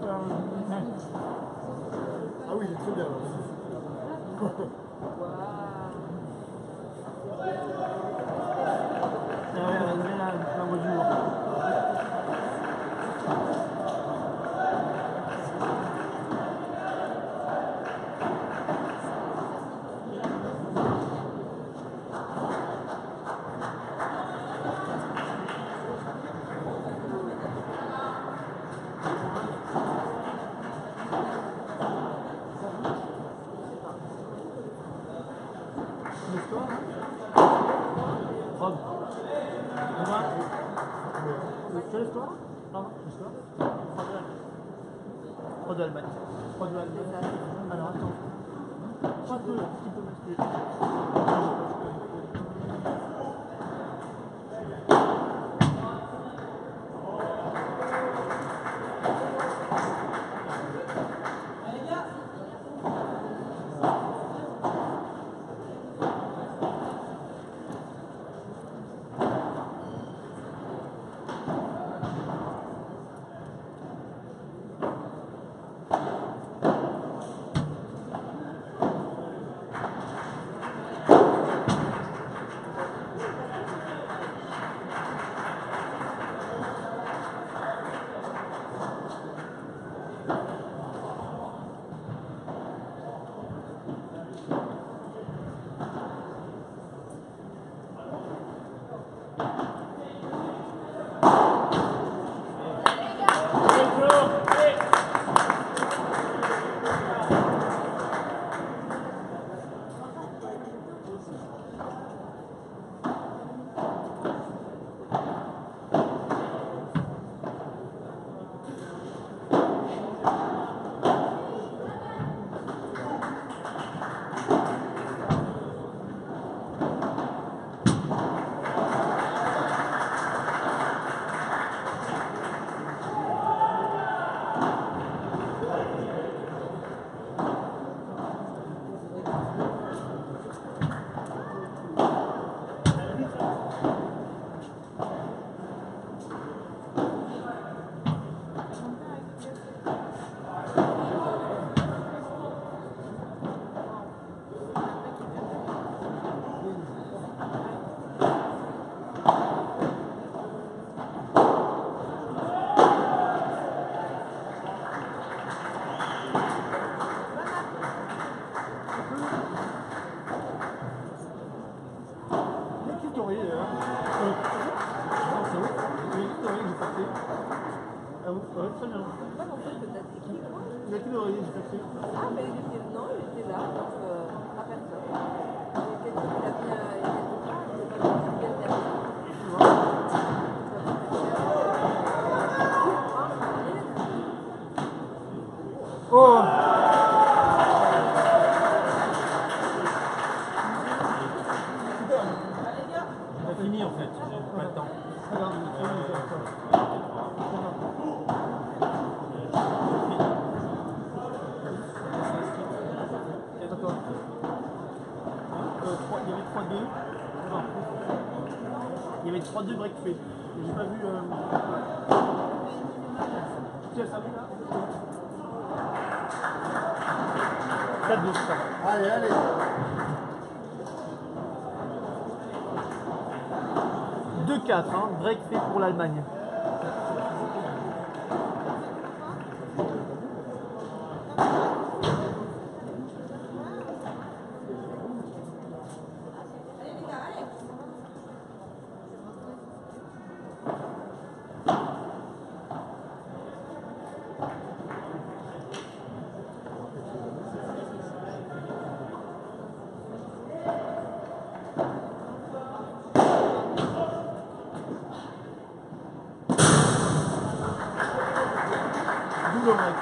Ah oui, très bien. La voix du jour. L'histoire, Rob. Quelle histoire? Pardon, l'histoire? 3 de Allemagne. 3 de Allemagne. Alors attends. Un peu, un petit peu masculé. Il a quelle heure il est passé? Ah, mais il était, non, il était là, donc pas personne. Il était là, Oh! On a fini en fait, j'ai pas le temps. Il y avait 3-2 break fait. J'ai pas vu. Tiens, ça va là? 4-2, ça va. Allez, allez. 2-4, hein, break fait pour l'Allemagne. Double break.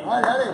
Allez, allez.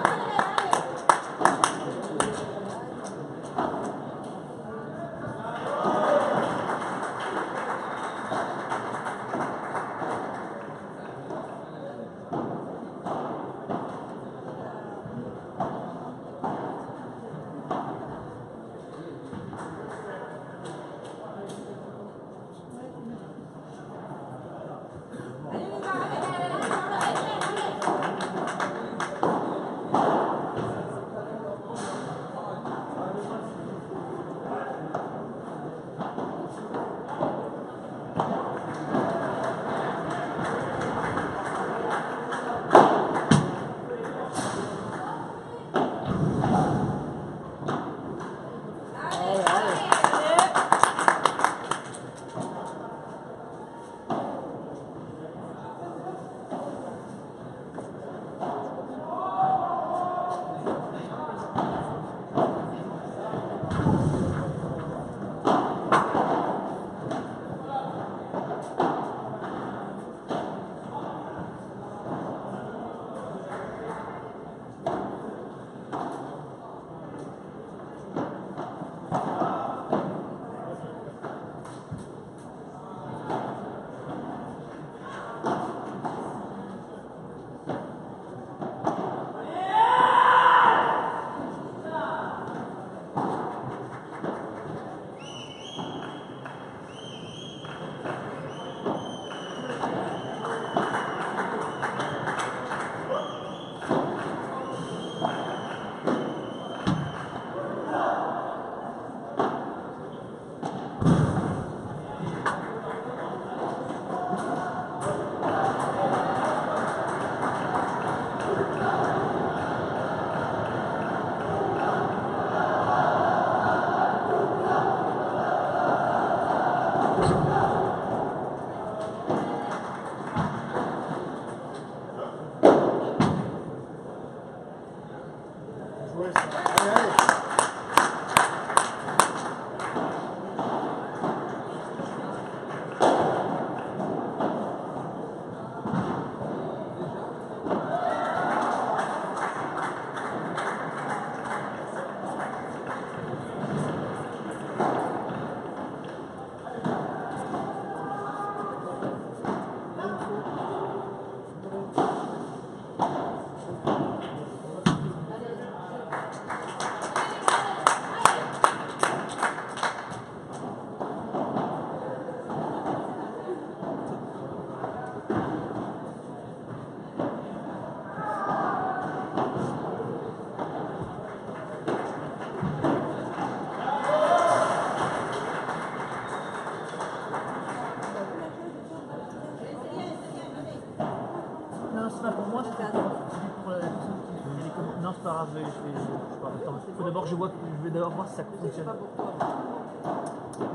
Non, c'est pas grave, je vais attends, il faut d'abord que je vais d'abord voir si ça fonctionne. Pas pour toi.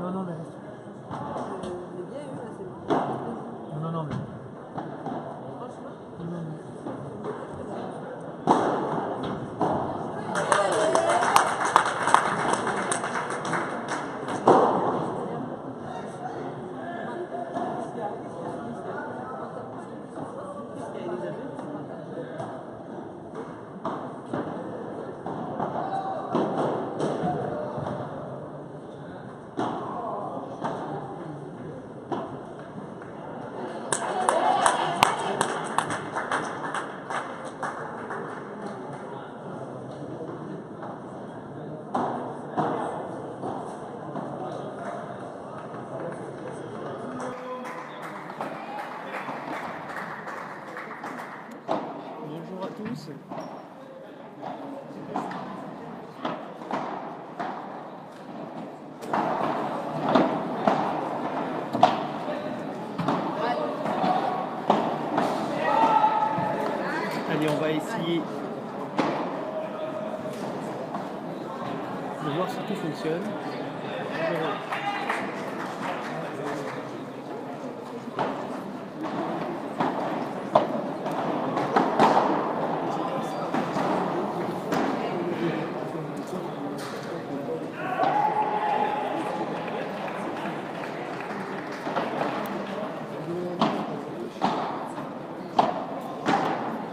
Non, non, mais. Je l'ai bien eu là, c'est bon. Non, non, mais. Franchement. Non, non, mais. va essayer de voir si tout fonctionne.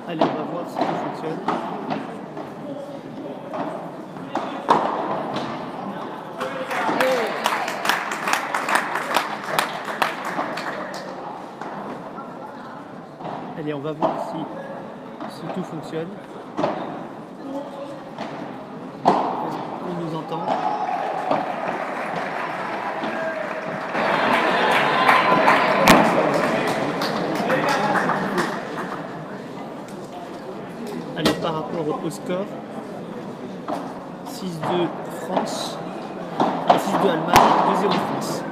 Allez, on va voir si tout fonctionne. Allez, on va voir si tout fonctionne. On nous entend. Alors par rapport au score, 6-2 France, 6-2 Allemagne, 2-0 France.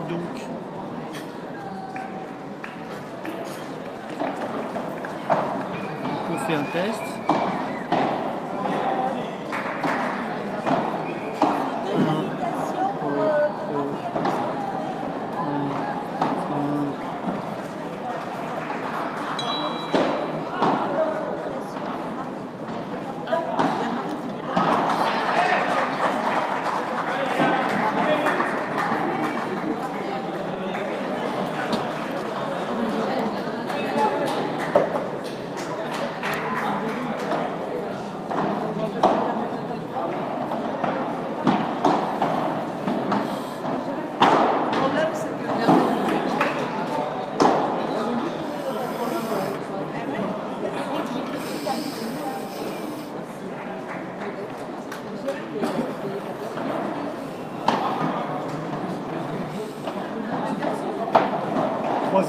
Donc, on fait un test.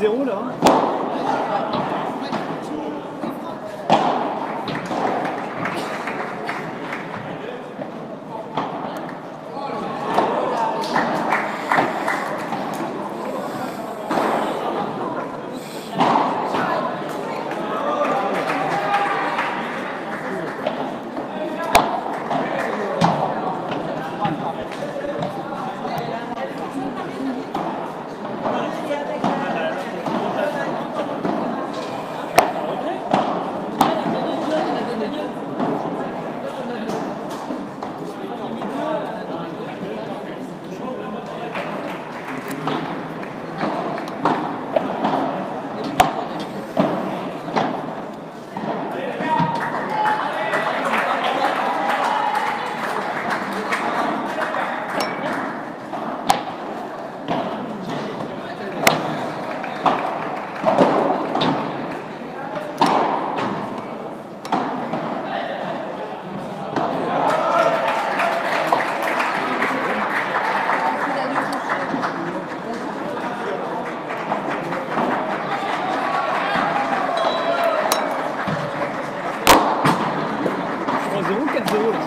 Zéro là.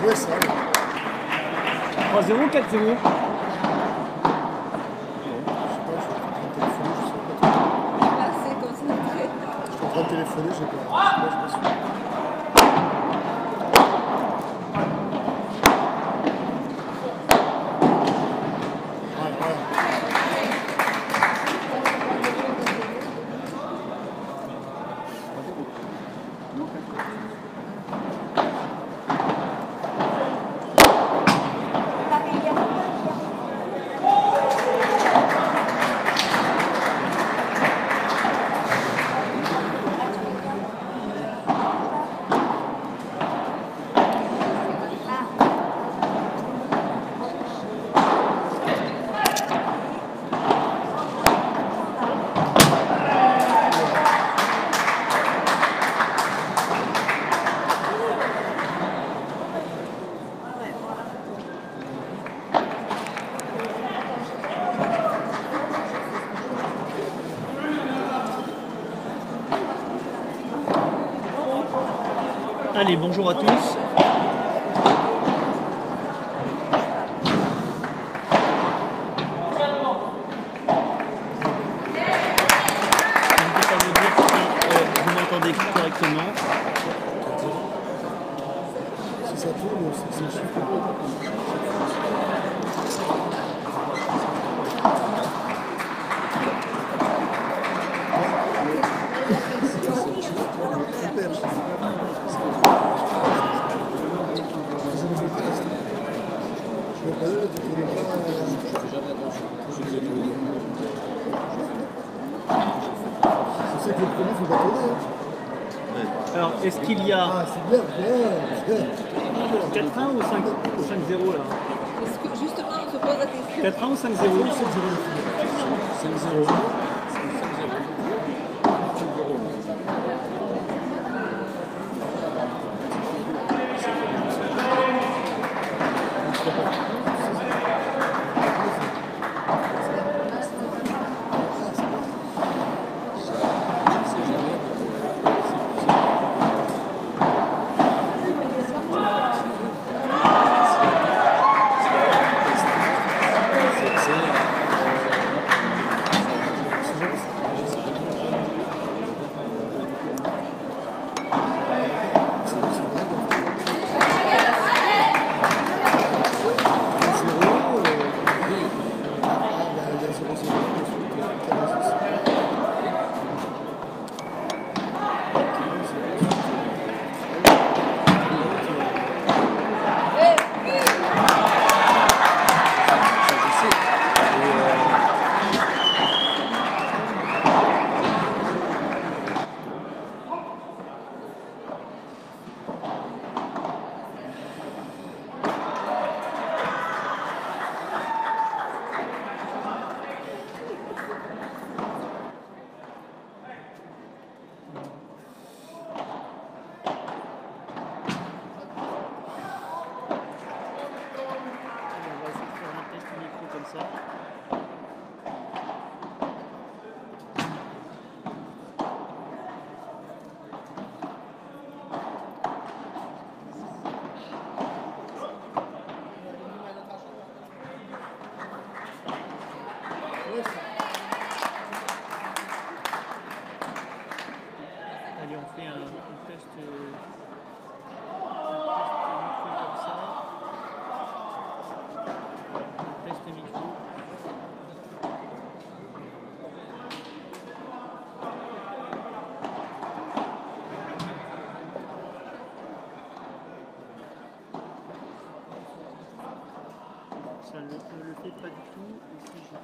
Ouais, ça. 3-0, 4-0. Là, c'est concentré. Je suis en train de téléphoner, j'ai pas. Allez, bonjour à tous. Je ne peux pas vous dire si vous m'entendez correctement. Si ça tourne, c'est un chiffre. Je sais que le premier, il faut pas tourner. Alors, est-ce qu'il y a Ah, c'est bien, bien. 4-1 ou 5-0 là? Est-ce que justement on se pose la question? 4-1 ou 5-0? 5-0. Allez, on fait un test micro comme ça. Test micro. Ça ne le fait pas du tout. Et si je...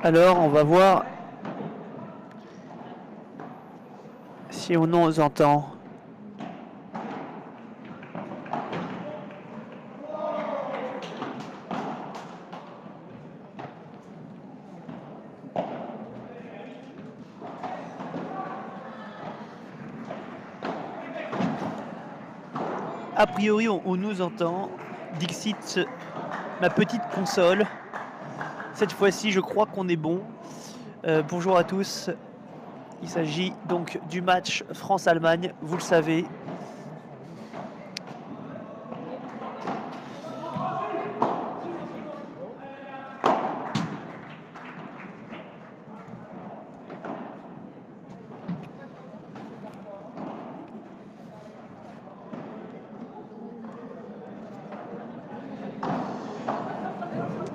Alors, on va voir si on nous entend. A priori, on nous entend. Dixit, ma petite console. Cette fois-ci, je crois qu'on est bon. Bonjour à tous. Il s'agit donc du match France-Allemagne, vous le savez.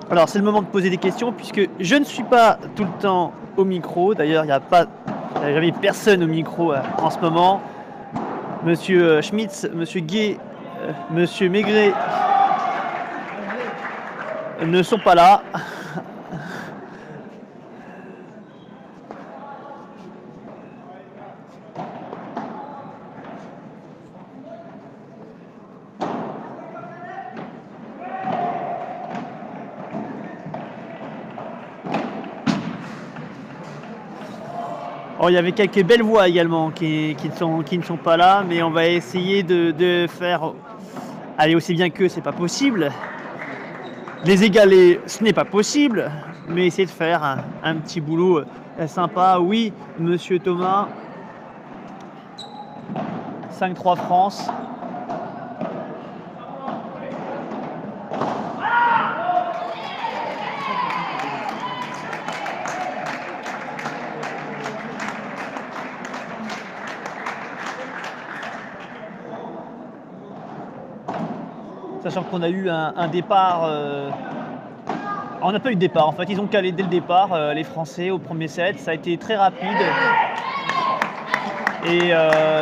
Alors c'est le moment de poser des questions puisque je ne suis pas tout le temps au micro. D'ailleurs il n'y a jamais personne au micro en ce moment. Monsieur Schmitz, Monsieur Gay, Monsieur Maigret ne sont pas là. Oh, il y avait quelques belles voix également qui ne sont pas là, mais on va essayer de faire aller aussi bien qu'eux, c'est pas possible. Les égaler, ce n'est pas possible, mais essayer de faire un petit boulot sympa. Oui, monsieur Thomas. 5-3 France. Sachant qu'on a eu un départ. On n'a pas eu de départ en fait, ils ont calé dès le départ les Français au premier set, ça a été très rapide. Et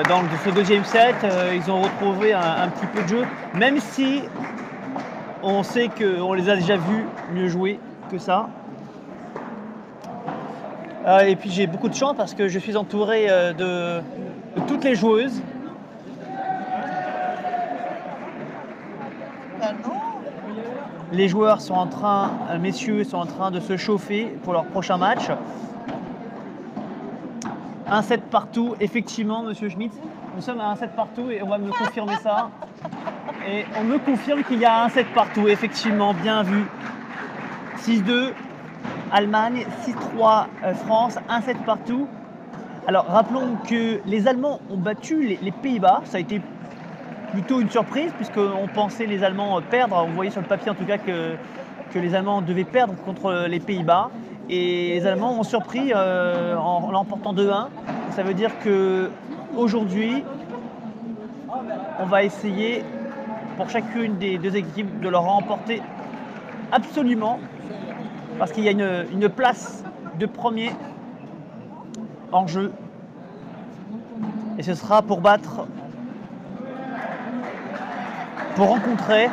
dans ce deuxième set, ils ont retrouvé un petit peu de jeu, même si on sait qu'on les a déjà vus mieux jouer que ça. Et puis j'ai beaucoup de chance parce que je suis entouré de toutes les joueuses. Les joueurs sont en train, messieurs, sont en train de se chauffer pour leur prochain match. Un set partout, effectivement, monsieur Schmitt. Nous sommes à un set partout et on va me confirmer ça. Et on me confirme qu'il y a un set partout, effectivement, bien vu. 6-2, Allemagne, 6-3, France, un set partout. Alors, rappelons que les Allemands ont battu les Pays-Bas. Ça a été plutôt une surprise puisqu'on pensait les Allemands perdre. On voyait sur le papier en tout cas que les Allemands devaient perdre contre les Pays-Bas. Et les Allemands ont surpris en l'emportant 2-1. Ça veut dire qu'aujourd'hui, on va essayer pour chacune des deux équipes de leur remporter absolument. Parce qu'il y a une place de premier en jeu. Et ce sera pour rencontrer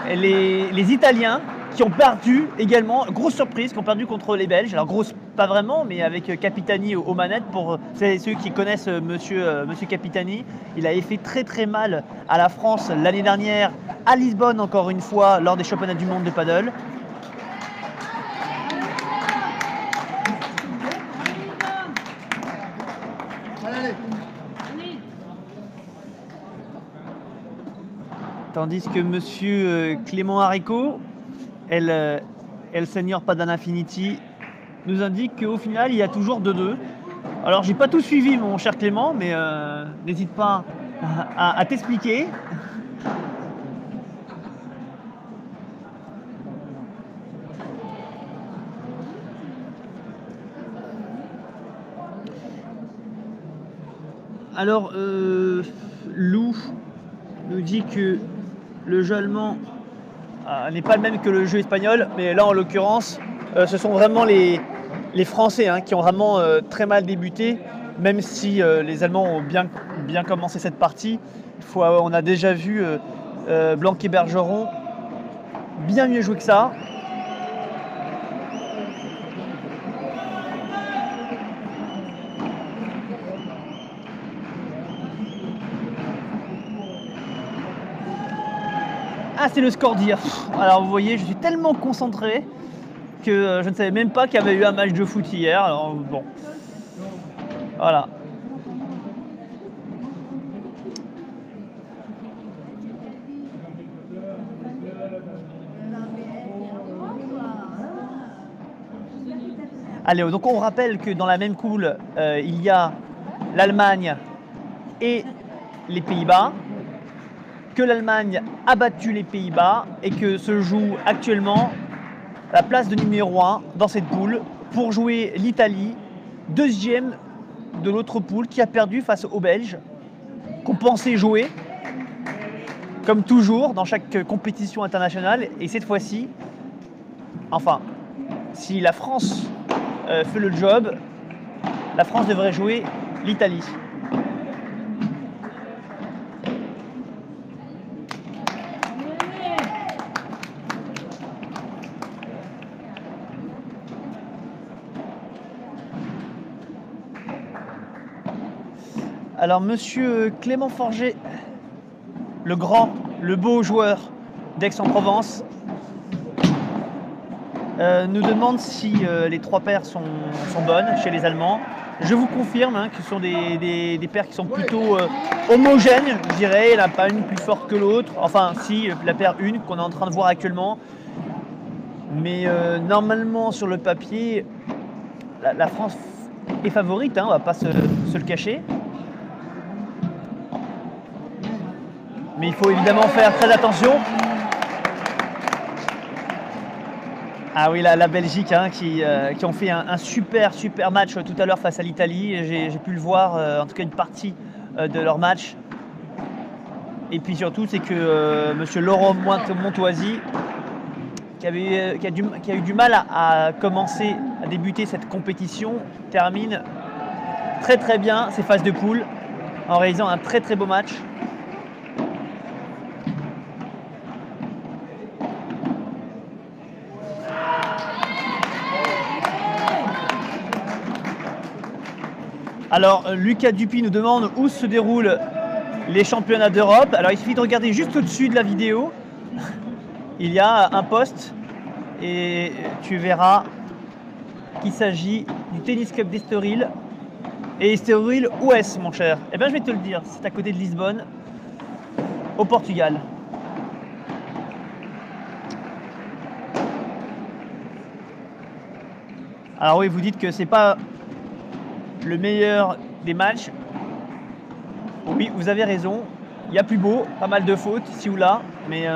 les Italiens qui ont perdu également, grosse surprise, qui ont perdu contre les Belges. Alors grosse, pas vraiment, mais avec Capitani aux manettes. Pour ceux qui connaissent monsieur Capitani, il avait fait très très mal à la France l'année dernière, à Lisbonne encore une fois, lors des championnats du monde de paddle. Tandis que monsieur Clément Haricot, El Senior Paddle Infinity, nous indique qu'au final, il y a toujours 2-2. Alors, j'ai pas tout suivi, mon cher Clément, mais n'hésite pas à t'expliquer. Alors, Lou nous dit que le jeu allemand n'est pas le même que le jeu espagnol, mais là en l'occurrence, ce sont vraiment les Français qui ont vraiment très mal débuté, même si les Allemands ont bien commencé cette partie. On a déjà vu Blanc et Bergeron bien mieux jouer que ça. Ah, c'est le score d'hier. Alors vous voyez, je suis tellement concentré que je ne savais même pas qu'il y avait eu un match de foot hier. Alors bon, voilà. Allez, donc on rappelle que dans la même poule, il y a l'Allemagne et les Pays-Bas, que l'Allemagne a battu les Pays-Bas et que se joue actuellement la place de numéro 1 dans cette poule pour jouer l'Italie, deuxième de l'autre poule, qui a perdu face aux Belges, qu'on pensait jouer, comme toujours dans chaque compétition internationale. Et cette fois-ci, enfin, si la France fait le job, la France devrait jouer l'Italie. Alors, monsieur Clément Forger, le grand, le beau joueur d'Aix-en-Provence, nous demande si les trois paires sont bonnes chez les Allemands. Je vous confirme hein, que ce sont des paires qui sont plutôt homogènes, je dirais. Il n'y en a pas une plus forte que l'autre. Enfin, si, la paire 1 qu'on est en train de voir actuellement. Mais normalement, sur le papier, la France est favorite, hein, on ne va pas se le cacher. Mais il faut évidemment faire très attention. Ah oui, la Belgique hein, qui ont fait un super match tout à l'heure face à l'Italie. J'ai pu le voir, en tout cas une partie de leur match. Et puis surtout, c'est que monsieur Laurent Montoisy, qui a eu du mal à commencer, à débuter cette compétition, termine très bien ses phases de poule en réalisant un très beau match. Alors, Lucas Dupuis nous demande où se déroulent les championnats d'Europe. Alors, il suffit de regarder juste au-dessus de la vidéo. Il y a un poste et tu verras qu'il s'agit du Tennis Cup d'Estoril. Et Estoril, où est-ce, mon cher? Eh bien, je vais te le dire. C'est à côté de Lisbonne, au Portugal. Alors oui, vous dites que c'est pas le meilleur des matchs. Oui, vous avez raison. Il y a plus beau, pas mal de fautes ici ou là, mais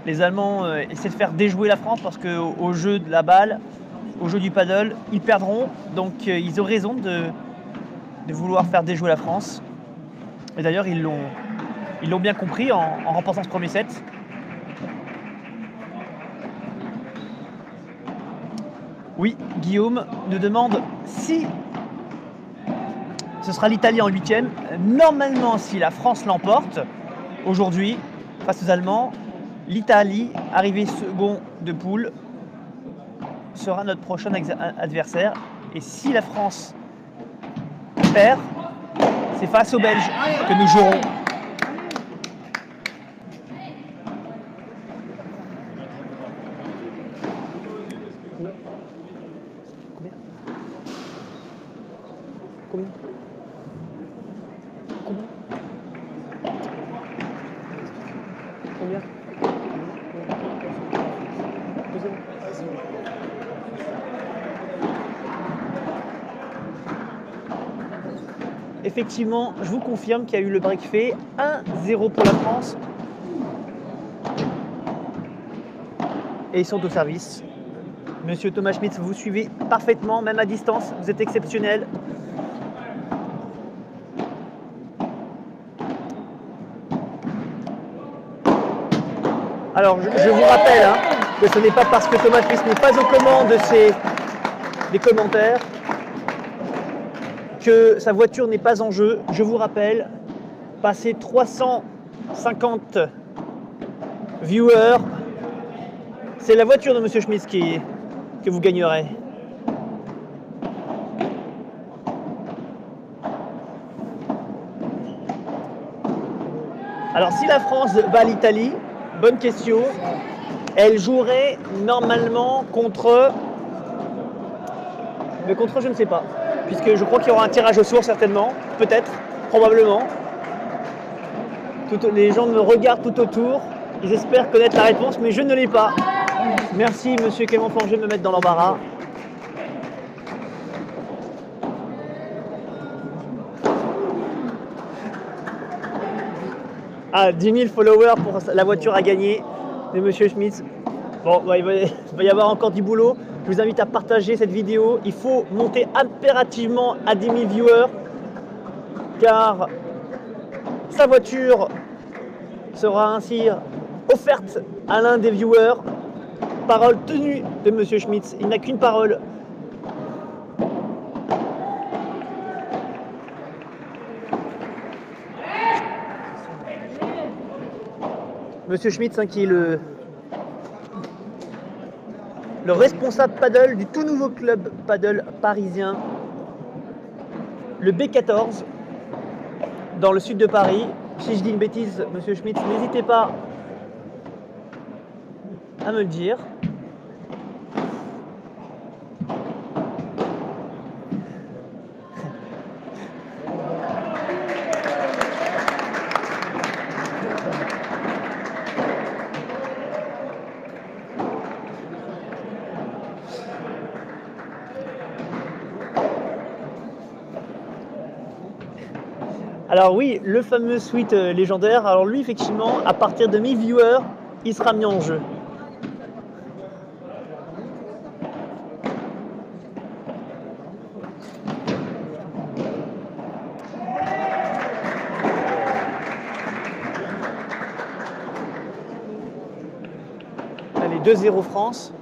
les Allemands essaient de faire déjouer la France parce qu'au jeu de la balle, au jeu du paddle, ils perdront. Donc ils ont raison de vouloir faire déjouer la France. Et d'ailleurs, ils l'ont bien compris en remportant ce premier set. Oui, Guillaume nous demande si ce sera l'Italie en 8e. Normalement, si la France l'emporte aujourd'hui face aux Allemands, l'Italie, arrivée second de poule, sera notre prochain adversaire. Et si la France perd, c'est face aux Belges que nous jouerons. Combien? Effectivement, je vous confirme qu'il y a eu le break fait. 1-0 pour la France. Et ils sont au service. Monsieur Thomas Schmitz, vous suivez parfaitement, même à distance. Vous êtes exceptionnel. Alors, je vous rappelle que ce n'est pas parce que Thomas Schmitz n'est pas aux commandes des commentaires que sa voiture n'est pas en jeu. Je vous rappelle, passer 350 viewers, c'est la voiture de Monsieur Schmitz que vous gagnerez. Alors, si la France bat l'Italie, bonne question, elle jouerait normalement contre... Mais contre, je ne sais pas. Puisque je crois qu'il y aura un tirage au sort certainement, peut-être, probablement. Les gens me regardent tout autour, ils espèrent connaître la réponse, mais je ne l'ai pas. Merci monsieur Clément Forger de me mettre dans l'embarras. Ah, 10 000 followers pour la voiture à gagner de monsieur Schmitz. Bon, bah, il va y avoir encore du boulot. Je vous invite à partager cette vidéo. Il faut monter impérativement à 10 000 viewers car sa voiture sera ainsi offerte à l'un des viewers. Parole tenue de monsieur Schmitz. Il n'a qu'une parole. Monsieur Schmitz, qui est le responsable paddle du tout nouveau club paddle parisien, le B14, dans le sud de Paris. Si je dis une bêtise, monsieur Schmitz, n'hésitez pas à me le dire. Alors oui, le fameux suite légendaire. Alors lui, effectivement, à partir de 1000 viewers, il sera mis en jeu. Allez, 2-0 France.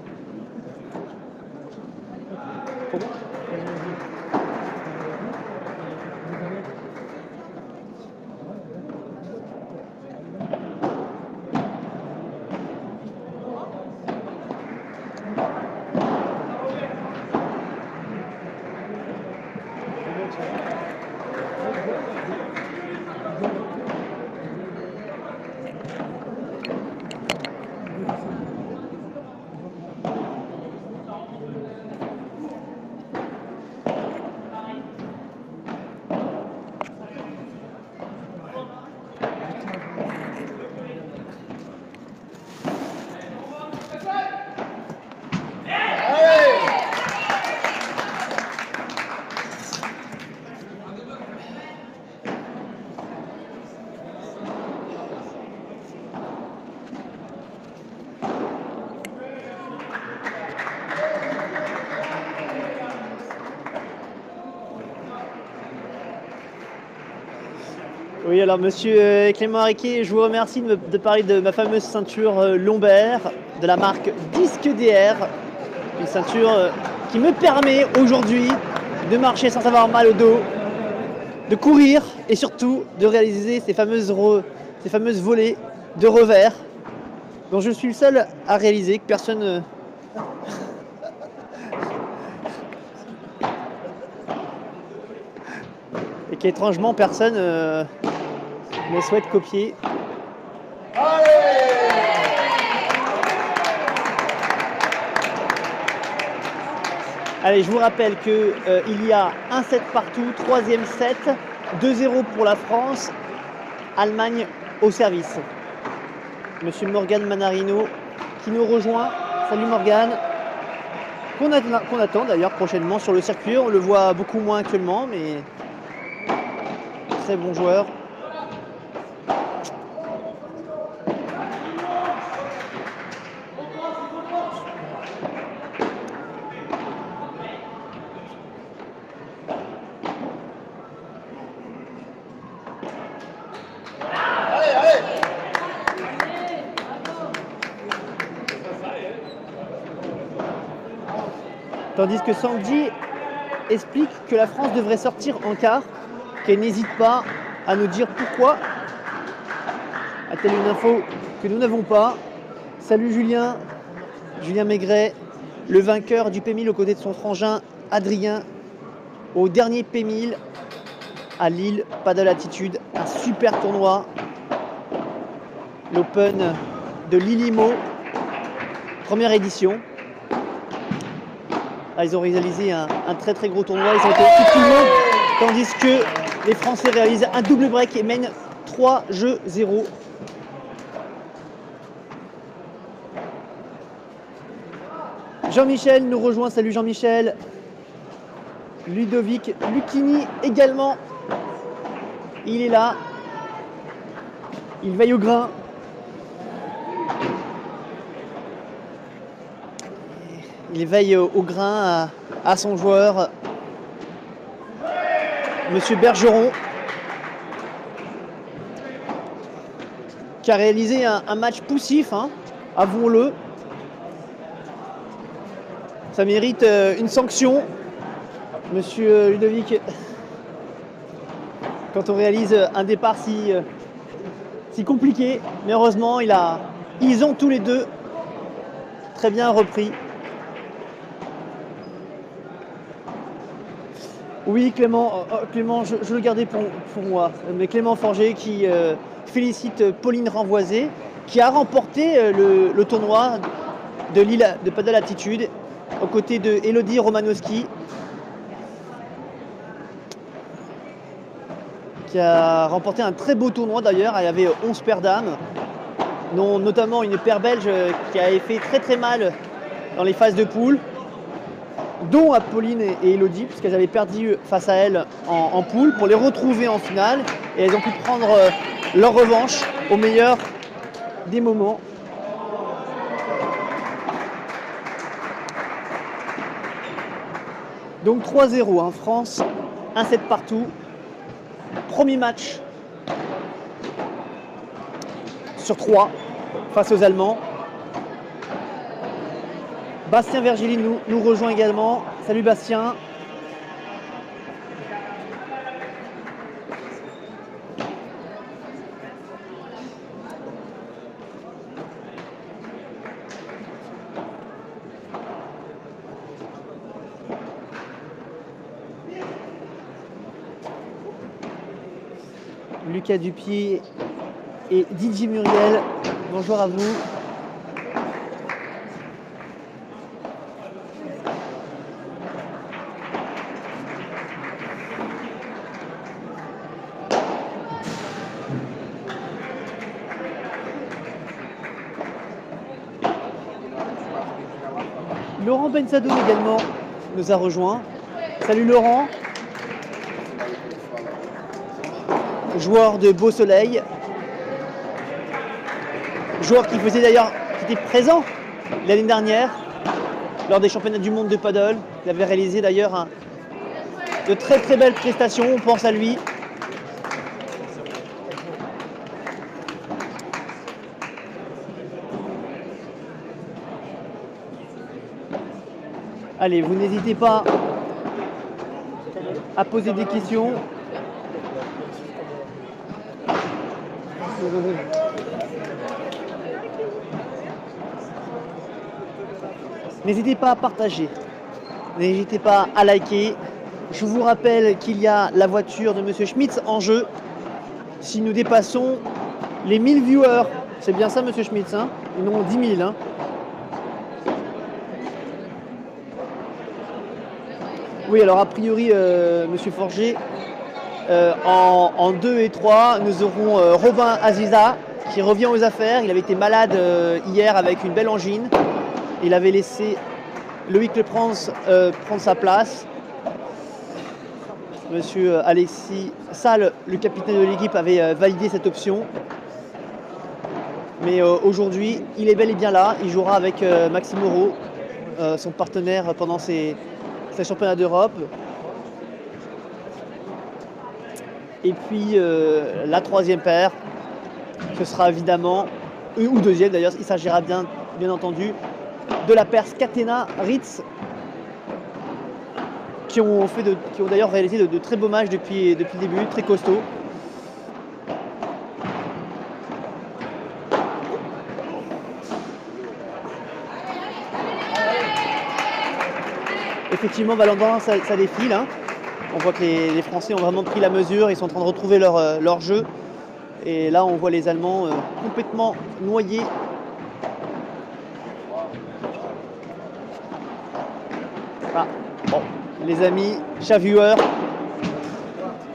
Oui, alors monsieur Clément Riquet, je vous remercie de parler de ma fameuse ceinture lombaire de la marque Disque DR. Une ceinture qui me permet aujourd'hui de marcher sans avoir mal au dos, de courir et surtout de réaliser ces fameuses volées de revers dont je suis le seul à réaliser, que personne... et qu'étrangement personne ne souhaite copier. Allez, je vous rappelle qu'il y a un set partout, troisième set, 2-0 pour la France, Allemagne au service. Monsieur Morgan Manarino qui nous rejoint. Salut Morgan. Qu'on attend d'ailleurs prochainement sur le circuit. On le voit beaucoup moins actuellement, mais très bon joueur. Tandis que Sandy explique que la France devrait sortir en quart, qu'elle n'hésite pas à nous dire pourquoi. A-t-elle une info que nous n'avons pas? Salut Julien Maigret, le vainqueur du P1000 aux côtés de son frangin Adrien au dernier P1000 à Lille, Paddle Attitude, un super tournoi, l'Open de Lilimo, première édition. Ah, ils ont réalisé un très très gros tournoi, ils ont été tout le monde, tandis que les Français réalisent un double break et mènent 3-0. Jean-Michel nous rejoint, salut Jean-Michel. Ludovic Lucchini également, il est là, il veille au grain. Il veille au grain à son joueur, Monsieur Bergeron, qui a réalisé un match poussif, hein, avouons-le. Ça mérite une sanction, Monsieur Ludovic, quand on réalise un départ si compliqué. Mais heureusement, ils ont tous les deux très bien repris. Oui, Clément, je le gardais pour moi. Mais Clément Forger qui félicite Pauline Renvoisé, qui a remporté le tournoi de Lille de Paddle Attitude, aux côtés de Elodie Romanowski, qui a remporté un très beau tournoi d'ailleurs. Il y avait 11 paires d'âmes, dont notamment une paire belge qui avait fait très très mal dans les phases de poule. dont à Pauline et Elodie, puisqu'elles avaient perdu face à elles en poule, pour les retrouver en finale. Et elles ont pu prendre leur revanche au meilleur des moments. Donc 3-0, hein, France, 1-7 partout. Premier match sur 3 face aux Allemands. Bastien Vergili nous rejoint également. Salut Bastien. Lucas Dupied et Didier Muriel, bonjour à vous. Laurent Benzado également nous a rejoint. Salut Laurent. Joueur de Beau Soleil. Joueur qui faisait d'ailleurs, qui était présent l'année dernière lors des championnats du monde de paddle. Il avait réalisé d'ailleurs de très très belles prestations, on pense à lui. Allez, vous n'hésitez pas à poser des questions. N'hésitez pas à partager, n'hésitez pas à liker. Je vous rappelle qu'il y a la voiture de Monsieur Schmitz en jeu. Si nous dépassons les 1000 viewers, c'est bien ça Monsieur Schmitz, hein, et non 10 000. Hein. Oui, alors a priori, Monsieur Forger, en 2 et 3, nous aurons Robin Aziza qui revient aux affaires. Il avait été malade hier avec une belle angine. Il avait laissé Loïc Leprance prendre sa place. Monsieur Alexis Salle, le capitaine de l'équipe, avait validé cette option. Mais aujourd'hui, il est bel et bien là. Il jouera avec Maxime Moreau, son partenaire pendant ces championnats d'Europe. Et puis la troisième paire, ce sera évidemment, ou deuxième d'ailleurs, il s'agira bien entendu, de la paire Scatena-Ritz, qui ont d'ailleurs réalisé de très beaux matchs depuis le début, très costauds. Effectivement, Valentin, ça défile. Hein. On voit que les Français ont vraiment pris la mesure, ils sont en train de retrouver leur jeu. Et là, on voit les Allemands complètement noyés. Ah, bon, les amis, chers viewers,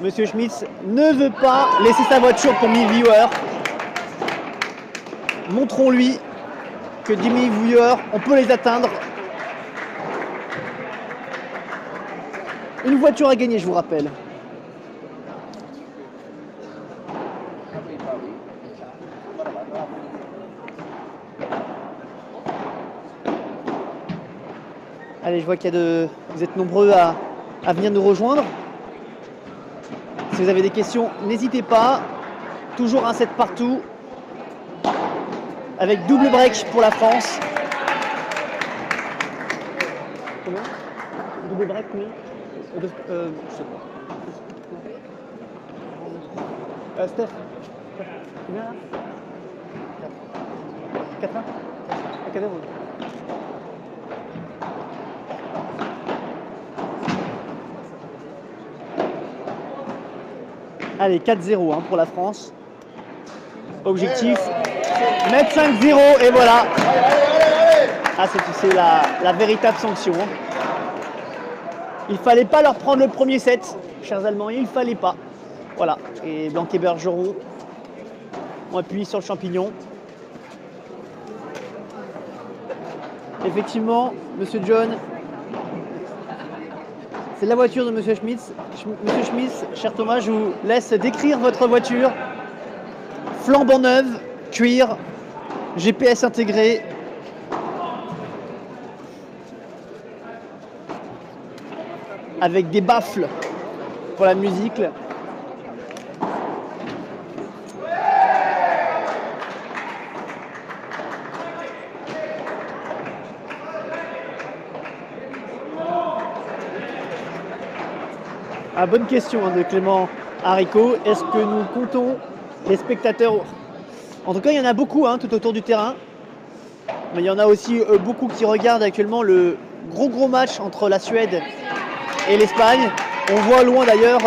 Monsieur Schmitz ne veut pas laisser sa voiture pour 1000 viewers. Montrons-lui que 10 000 viewers, on peut les atteindre. Une voiture à gagner, je vous rappelle. Allez, je vois qu'il y a vous êtes nombreux à venir nous rejoindre. Si vous avez des questions, n'hésitez pas. Toujours un set partout. Avec double break pour la France. Combien? Double break, combien? Je sais pas. Steph, combien là? 4 à 4 euros. Allez, 4-0 hein, pour la France. Objectif, mettre 5-0 et voilà. Ah, c'est la véritable sanction. Hein. Il fallait pas leur prendre le premier set, chers Allemands, il fallait pas. Voilà, et Blanc et Bergeron ont appuyé sur le champignon. Effectivement, Monsieur John, C'est la voiture de Monsieur Schmitz. Monsieur Schmitz, cher Thomas, je vous laisse décrire votre voiture. Flambant neuve, cuir, GPS intégré. Avec des baffles pour la musique. Ah, bonne question de Clément Haricot. Est-ce que nous comptons les spectateurs? En tout cas, il y en a beaucoup tout autour du terrain. Mais il y en a aussi beaucoup qui regardent actuellement le gros match entre la Suède et l'Espagne. On voit loin d'ailleurs,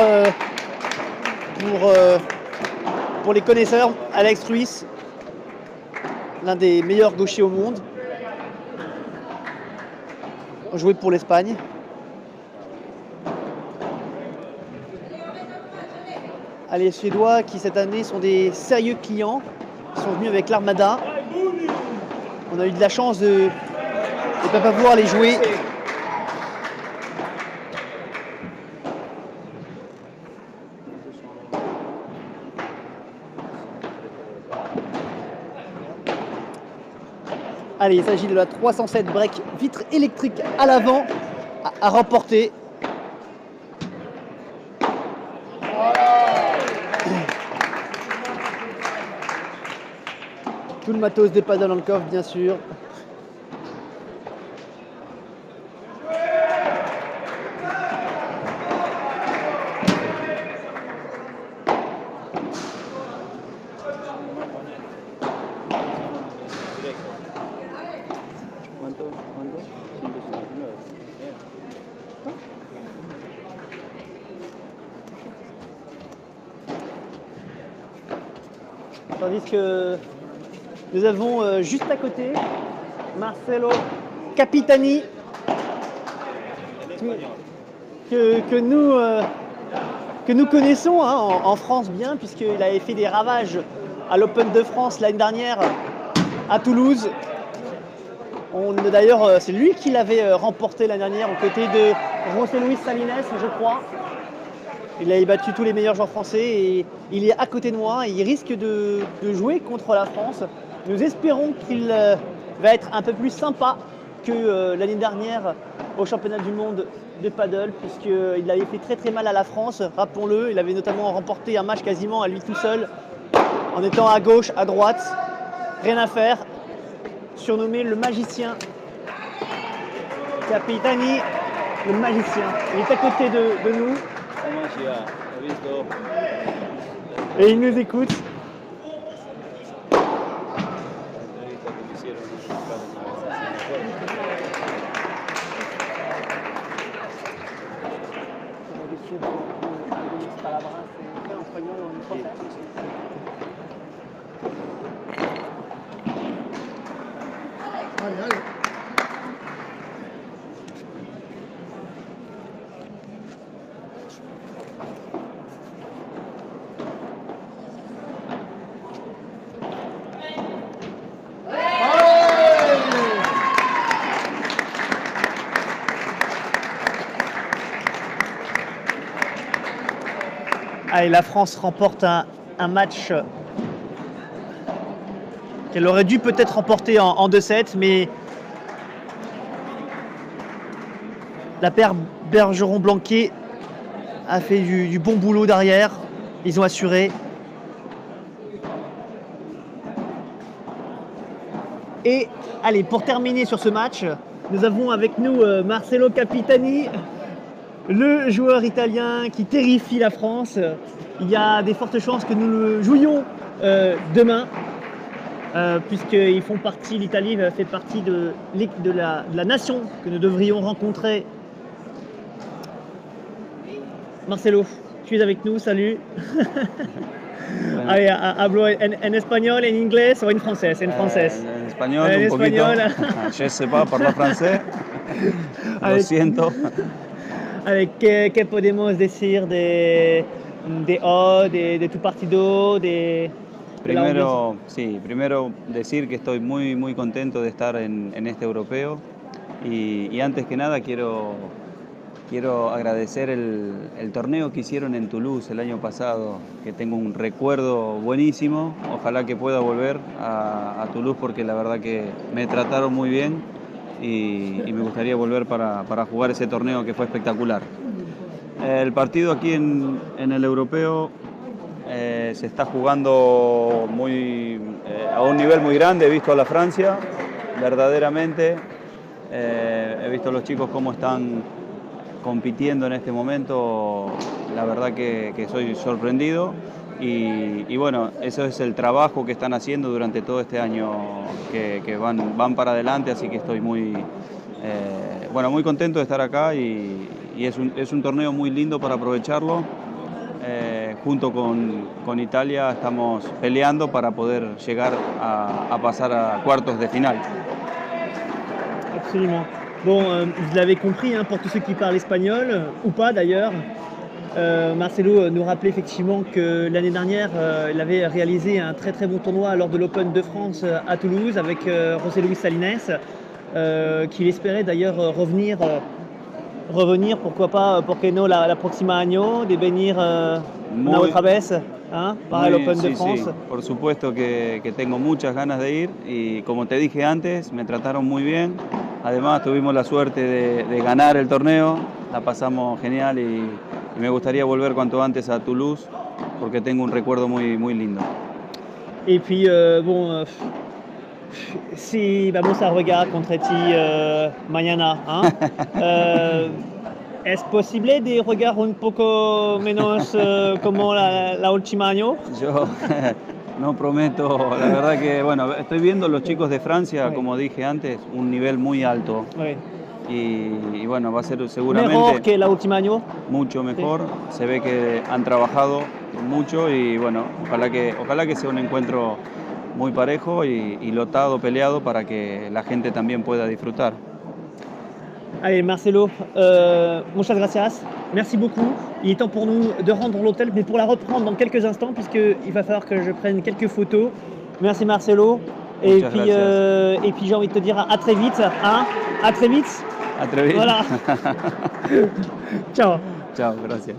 pour les connaisseurs, Alex Ruiz, l'un des meilleurs gauchers au monde, joué pour l'Espagne. Les Suédois qui cette année sont des sérieux clients, sont venus avec l'Armada. On a eu de la chance de ne pas pouvoir les jouer. Allez, il s'agit de la 307 break vitre électrique à l'avant à remporter. Tout le matos des paddles dans le coffre, bien sûr. Tandis que nous avons juste à côté Marcelo Capitani que nous connaissons en France bien, puisqu'il avait fait des ravages à l'Open de France l'année dernière à Toulouse. D'ailleurs, c'est lui qui l'avait remporté l'année dernière aux côtés de José Luis Salines, je crois. Il avait battu tous les meilleurs joueurs français et il est à côté de moi et il risque de jouer contre la France. Nous espérons qu'il va être un peu plus sympa que l'année dernière au championnat du monde de paddle, puisqu'il avait fait très mal à la France, rappelons-le. Il avait notamment remporté un match quasiment à lui tout seul, en étant à gauche, à droite, rien à faire. Surnommé le magicien. Capitani, le magicien. Il est à côté de nous. Et il nous écoute. Allez, allez. Allez, la France remporte un match qu'elle aurait dû peut-être remporter en 2-7, mais la paire Bergeron-Blanquet a fait du bon boulot derrière. Ils ont assuré. Et allez, pour terminer sur ce match, nous avons avec nous Marcelo Capitani, le joueur italien qui terrifie la France. Il y a des fortes chances que nous le jouions demain, puisqu'ils font partie, l'Italie fait partie de la nation que nous devrions rencontrer. Marcelo, tu es avec nous, salut. Allez, hablo en espagnol, en anglais ou en français? En français. En espagnol, un poquito. Je ne sais pas parler français. Lo siento. Allez, ¿qué podemos decir de tu partido? Primero decir que estoy muy contento de estar en este europeo y antes que nada quiero quiero agradecer el torneo que hicieron en Toulouse el año pasado, que tengo un recuerdo buenísimo. Ojalá que pueda volver a Toulouse porque la verdad que me trataron muy bien y me gustaría volver para jugar ese torneo que fue espectacular. El partido aquí en el europeo se está jugando a un nivel muy grande. He visto a la Francia, verdaderamente. He visto a los chicos cómo están compitiendo en este momento. La verdad que soy sorprendido. Y bueno, eso es el trabajo que están haciendo durante todo este año, que van para adelante, así que estoy muy contento de estar acá y es un torneo muy lindo para aprovecharlo. Junto con Italia estamos peleando para poder llegar a pasar a cuartos de final. Absolument. Bon, vous l'avez compris, hein, pour tous ceux qui parlent espagnol, ou pas d'ailleurs, Marcelo nous rappelait effectivement que l'année dernière, il avait réalisé un très très bon tournoi lors de l'Open de France à Toulouse avec José Luis Salines, qu'il espérait d'ailleurs revenir, pourquoi pas, ¿por qué no la próxima año, de venir una otra vez para el Open de France? Sí, por supuesto que tengo muchas ganas de ir y como te dije antes, me trataron muy bien. Además tuvimos la suerte de ganar el torneo, la pasamos genial y me gustaría volver cuanto antes a Toulouse porque tengo un recuerdo muy, muy lindo. Et puis, si vamos a jugar contra ti mañana, ¿es posible de jugar un poco menos como la última año? Yo no prometo, la verdad que, bueno, estoy viendo los chicos de Francia, como dije antes, un nivel muy alto. Oui. Y bueno, va a ser seguramente Mejor que la última año. mucho mejor. Sí. Se ve que han trabajado mucho y bueno, ojalá que sea un encuentro muy parejo y lotado, peleado para que la gente también pueda disfrutar. Allez, Marcelo, muchas gracias. Merci beaucoup. Il est temps pour nous de rendre l'hôtel, mais pour la reprendre dans quelques instants, puisqu'il va falloir que je prenne quelques photos. Merci Marcelo. Et puis j'ai envie de te dire à très vite. Hein, à très vite. À très vite. Voilà. Ciao. Ciao, gracias.